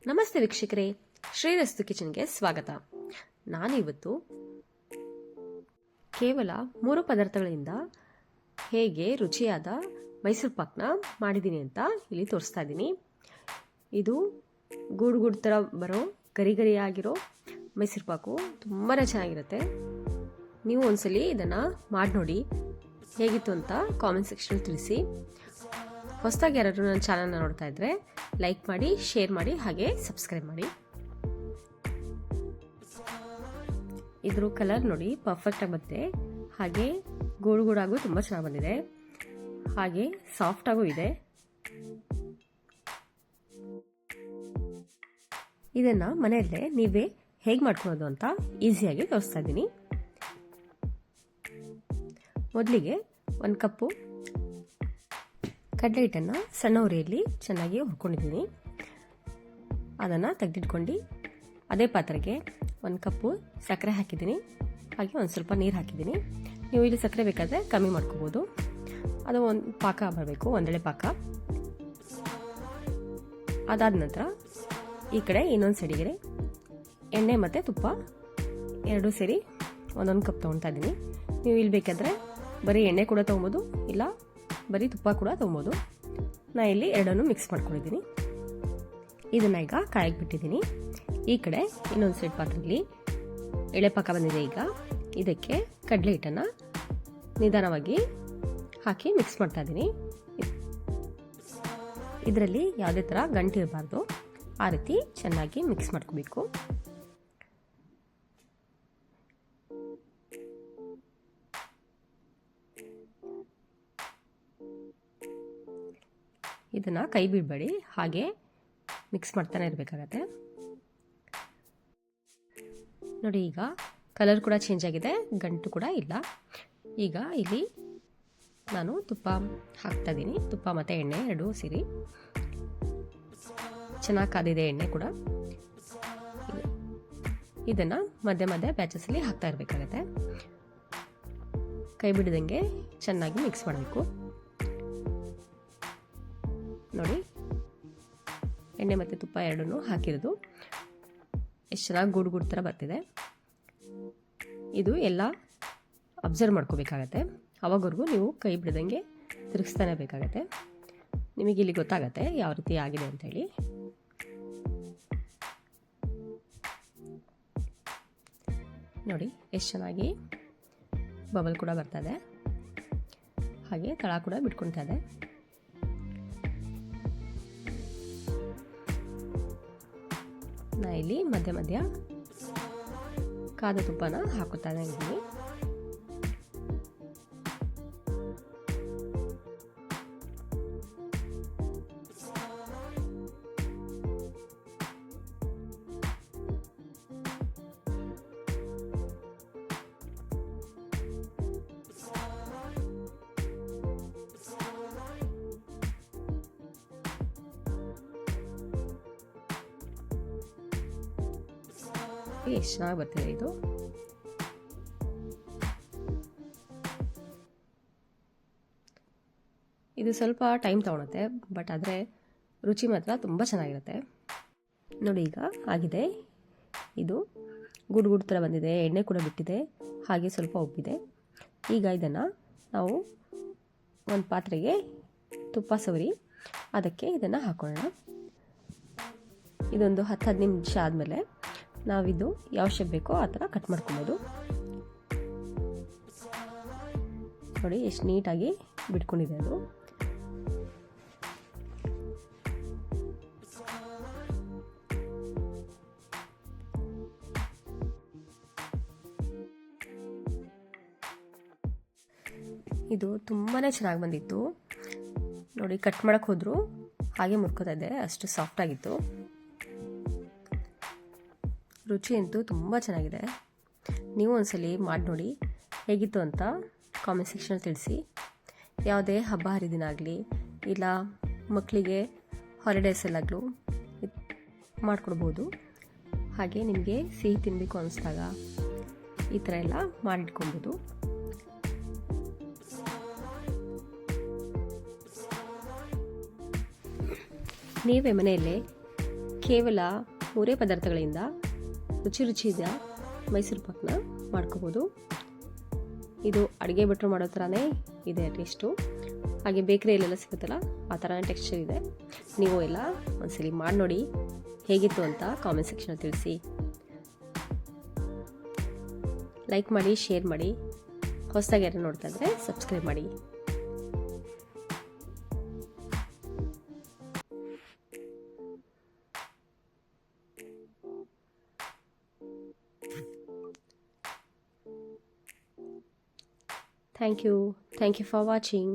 ನಮಸ್ತೆ ವೀಕ್ಷಕರೇ, ಶ್ರೀರಸ್ತು ಕಿಚನ್ಗೆ ಸ್ವಾಗತ. ನಾನಿವತ್ತು ಕೇವಲ 3 ಪದಾರ್ಥಗಳಿಂದ ಹೇಗೆ ರುಚಿಯಾದ ಮೈಸೂರು ಪಾಕ್ನ ಮಾಡಿದ್ದೀನಿ ಅಂತ ಇಲ್ಲಿ ತೋರಿಸ್ತಾ ಇದ್ದೀನಿ. ಇದು ಗೂಡು ಥರ ಬರೋ ಗರಿ ಆಗಿರೋ ಮೈಸೂರು ಪಾಕು ತುಂಬಾ ಚೆನ್ನಾಗಿರುತ್ತೆ. ನೀವು ಒಂದ್ಸಲಿ ಇದನ್ನು ಮಾಡಿ ನೋಡಿ, ಹೇಗಿತ್ತು ಅಂತ ಕಾಮೆಂಟ್ ಸೆಕ್ಷನಲ್ಲಿ ತಿಳಿಸಿ. ಹೊಸದಾಗಿ ಯಾರಾದರೂ ನನ್ನ ಚಾನಲ್ನ ನೋಡ್ತಾ ಇದ್ದರೆ ಲೈಕ್ ಮಾಡಿ, ಶೇರ್ ಮಾಡಿ, ಹಾಗೆ ಸಬ್ಸ್ಕ್ರೈಬ್ ಮಾಡಿ. ಇದ್ರ ಕಲರ್ ನೋಡಿ ಪರ್ಫೆಕ್ಟಾಗಿ ಬರುತ್ತೆ, ಹಾಗೆ ಗೂಡಾಗೂ ತುಂಬ ಚೆನ್ನಾಗಿ ಬಂದಿದೆ, ಹಾಗೆ ಸಾಫ್ಟಾಗೂ ಇದೆ. ಇದನ್ನು ಮನೆಯಲ್ಲೇ ನೀವೇ ಹೇಗೆ ಮಾಡ್ಕೊಳ್ಳೋದು ಅಂತ ಈಸಿಯಾಗಿ ತೋರಿಸ್ತಾ ಇದ್ದೀನಿ. ಮೊದಲಿಗೆ 1 ಕಪ್ಪು ಕಡಲೆ ಹಿಟ್ಟನ್ನು ಸಣ್ಣ ಉರಿಯಲ್ಲಿ ಚೆನ್ನಾಗಿ ಹುರ್ಕೊಂಡಿದ್ದೀನಿ. ಅದನ್ನು ತೆಗೆದಿಟ್ಕೊಂಡು ಅದೇ ಪಾತ್ರೆಗೆ 1 ಕಪ್ಪು ಸಕ್ಕರೆ ಹಾಕಿದ್ದೀನಿ, ಹಾಗೆ ಒಂದು ಸ್ವಲ್ಪ ನೀರು ಹಾಕಿದ್ದೀನಿ. ನೀವು ಇಲ್ಲಿ ಸಕ್ಕರೆ ಬೇಕಾದರೆ ಕಮ್ಮಿ ಮಾಡ್ಕೋಬೋದು. ಅದು ಒಂದು ಪಾಕ ಬರಬೇಕು, ಒಂದೆಳೆ ಪಾಕ. ಅದಾದ ನಂತರ ಈ ಕಡೆ ಇನ್ನೊಂದು ಸೈಡಿಗೆ ಎಣ್ಣೆ ಮತ್ತು ತುಪ್ಪ 2 ಸೇರಿ 1 ಕಪ್ ತೊಗೊಳ್ತಾ ಇದ್ದೀನಿ. ನೀವು ಇಲ್ಲಿ ಬೇಕಾದರೆ ಬರೀ ಎಣ್ಣೆ ಕೂಡ ತೊಗೊಬೋದು, ಇಲ್ಲ ಬರೀ ತುಪ್ಪ ಕೂಡ ತೊಗೊಬೋದು. ನಾನು ಇಲ್ಲಿ ಎರಡನ್ನೂ ಮಿಕ್ಸ್ ಮಾಡ್ಕೊಂಡಿದ್ದೀನಿ. ಇದನ್ನು ಈಗ ಕಾಯಕ್ಕೆ ಬಿಟ್ಟಿದ್ದೀನಿ. ಈ ಕಡೆ ಇನ್ನೊಂದು ಸೈಡ್ ಪಾತ್ರೆಯಲ್ಲಿ ಎಳೆ ಪಾಕ ಬಂದಿದೆ. ಈಗ ಇದಕ್ಕೆ ಕಡಲೆ ಹಿಟ್ಟನ್ನು ನಿಧಾನವಾಗಿ ಹಾಕಿ ಮಿಕ್ಸ್ ಮಾಡ್ತಾ ಇದ್ದೀನಿ. ಇದರಲ್ಲಿ ಯಾವುದೇ ಥರ ಗಂಟು ಇರಬಾರ್ದು, ಆ ರೀತಿ ಚೆನ್ನಾಗಿ ಮಿಕ್ಸ್ ಮಾಡ್ಕೋಬೇಕು. ಇದನ್ನು ಕೈ ಬಿಡಬೇಡಿ, ಹಾಗೆ ಮಿಕ್ಸ್ ಮಾಡ್ತಾನೆ ಇರಬೇಕಾಗತ್ತೆ. ನೋಡಿ, ಈಗ ಕಲರ್ ಕೂಡ ಚೇಂಜ್ ಆಗಿದೆ, ಗಂಟು ಕೂಡ ಇಲ್ಲ. ಈಗ ಇಲ್ಲಿ ನಾನು ತುಪ್ಪ ಹಾಕ್ತಾ ಇದ್ದೀನಿ. ತುಪ್ಪ ಮತ್ತು ಎಣ್ಣೆ 2 ಸೇರಿ ಚೆನ್ನಾಗಿ ಕಾದಿದೆ ಎಣ್ಣೆ ಕೂಡ. ಇದನ್ನು ಮಧ್ಯೆ ಬ್ಯಾಚಸಲ್ಲಿ ಹಾಕ್ತಾ ಇರಬೇಕಾಗತ್ತೆ. ಕೈ ಬಿಡದಂಗೆ ಚೆನ್ನಾಗಿ ಮಿಕ್ಸ್ ಮಾಡಬೇಕು. ನೋಡಿ, ಎಣ್ಣೆ ಮತ್ತು ತುಪ್ಪ ಎರಡನ್ನೂ ಹಾಕಿರೋದು ಎಷ್ಟು ಚೆನ್ನಾಗಿ ಗೂಡು ಥರ ಬರ್ತಿದೆ. ಇದು ಎಲ್ಲ ಅಬ್ಸರ್ವ್ ಮಾಡ್ಕೋಬೇಕಾಗತ್ತೆ. ಅವಾಗವರೆಗೂ ನೀವು ಕೈ ಬಿಡದಂಗೆ ತಿರುಗಿಸ್ತಾನೆ ಬೇಕಾಗತ್ತೆ. ನಿಮಗಿಲ್ಲಿ ಗೊತ್ತಾಗತ್ತೆ ಯಾವ ರೀತಿ ಆಗಿದೆ ಅಂಥೇಳಿ. ನೋಡಿ ಎಷ್ಟು ಚೆನ್ನಾಗಿ ಬಬಲ್ ಕೂಡ ಬರ್ತದೆ, ಹಾಗೆ ತಳ ಕೂಡ ಬಿಟ್ಕೊಳ್ತಾ ಇದೆ. ನಾ ಇಲ್ಲಿ ಮಧ್ಯ ಕಾದ ತುಪ್ಪನ ಹಾಕುತ್ತಾ ಇದ್ದೀನಿ. ಎಷ್ಟು ಚೆನ್ನಾಗಿ ಬರ್ತಿದೆ ಇದು. ಇದು ಸ್ವಲ್ಪ ಟೈಮ್ ತಗೊಳುತ್ತೆ, ಬಟ್ ಆದರೆ ರುಚಿ ಮಾತ್ರ ತುಂಬ ಚೆನ್ನಾಗಿರುತ್ತೆ. ನೋಡಿ, ಈಗ ಆಗಿದೆ. ಇದು ಗುಡು ಥರ ಬಂದಿದೆ, ಎಣ್ಣೆ ಕೂಡ ಬಿಟ್ಟಿದೆ, ಹಾಗೆ ಸ್ವಲ್ಪ ಉಬ್ಬಿದೆ. ಈಗ ಇದನ್ನು ನಾವು ಒಂದು ಪಾತ್ರೆಗೆ ತುಪ್ಪ ಸವರಿ ಅದಕ್ಕೆ ಇದನ್ನು ಹಾಕೊಳ್ಳೋಣ. ಇದೊಂದು 10-15 ನಿಮಿಷ ಆದಮೇಲೆ ನಾವಿದು ಯಾವ ಶೇಪ್ ಬೇಕೋ ಆ ಥರ ಕಟ್ ಮಾಡ್ಕೊಬೋದು. ನೋಡಿ ಎಷ್ಟು ನೀಟಾಗಿ ಬಿಟ್ಕೊಂಡಿದೆ ಅದು. ಇದು ತುಂಬಾ ಚೆನ್ನಾಗಿ ಬಂದಿತ್ತು. ನೋಡಿ, ಕಟ್ ಮಾಡೋಕ್ಕೆ ಹೋದರೂ ಹಾಗೆ ಮುರ್ಕೋತಾ ಇದೆ, ಅಷ್ಟು ಸಾಫ್ಟಾಗಿತ್ತು. ರುಚಿ ಅಂತೂ ತುಂಬ ಚೆನ್ನಾಗಿದೆ. ನೀವು ಒಂದ್ಸಲಿ ಮಾಡಿ ನೋಡಿ, ಹೇಗಿತ್ತು ಅಂತ ಕಾಮೆಂಟ್ ಸೆಕ್ಷನಲ್ಲಿ ತಿಳಿಸಿ. ಯಾವುದೇ ಹಬ್ಬ ಹರಿದಿನ ಆಗಲಿ, ಇಲ್ಲ ಮಕ್ಕಳಿಗೆ ಹಾಲಿಡೇಸಲ್ಲಾಗಲೂ ಮಾಡಿಕೊಡ್ಬೋದು. ಹಾಗೆ ನಿಮಗೆ ಸಿಹಿ ತಿನ್ನಬೇಕು ಅನ್ನಿಸ್ದಾಗ ಈ ಥರ ಎಲ್ಲ ಮಾಡಿಟ್ಕೊಬೋದು. ನೀವೇ ಮನೆಯಲ್ಲೇ ಕೇವಲ 3 ಪದಾರ್ಥಗಳಿಂದ ರುಚಿದ ಮೈಸೂರು ಪಾಕನ್ನ ಮಾಡ್ಕೋಬೋದು. ಇದು ಅಡುಗೆ ಭಟ್ರು ಮಾಡೋ ಥರನೇ ಇದೆ ಟೇಸ್ಟು. ಹಾಗೆ ಬೇಕ್ರಿಯಲ್ಲೆಲ್ಲ ಸಿಗುತ್ತಲ್ಲ ಆ ಥರನೇ ಟೆಕ್ಸ್ಚರ್ ಇದೆ. ನೀವು ಎಲ್ಲ ಒಂದ್ಸಲಿ ಮಾಡಿ ನೋಡಿ, ಹೇಗಿತ್ತು ಅಂತ ಕಾಮೆಂಟ್ ಸೆಕ್ಷನಲ್ಲಿ ತಿಳಿಸಿ. ಲೈಕ್ ಮಾಡಿ, ಶೇರ್ ಮಾಡಿ. ಹೊಸದಾಗಿ ಯಾರು ನೋಡ್ತಾ ಇದ್ರೆ ಸಬ್ಸ್ಕ್ರೈಬ್ ಮಾಡಿ. Thank you for watching.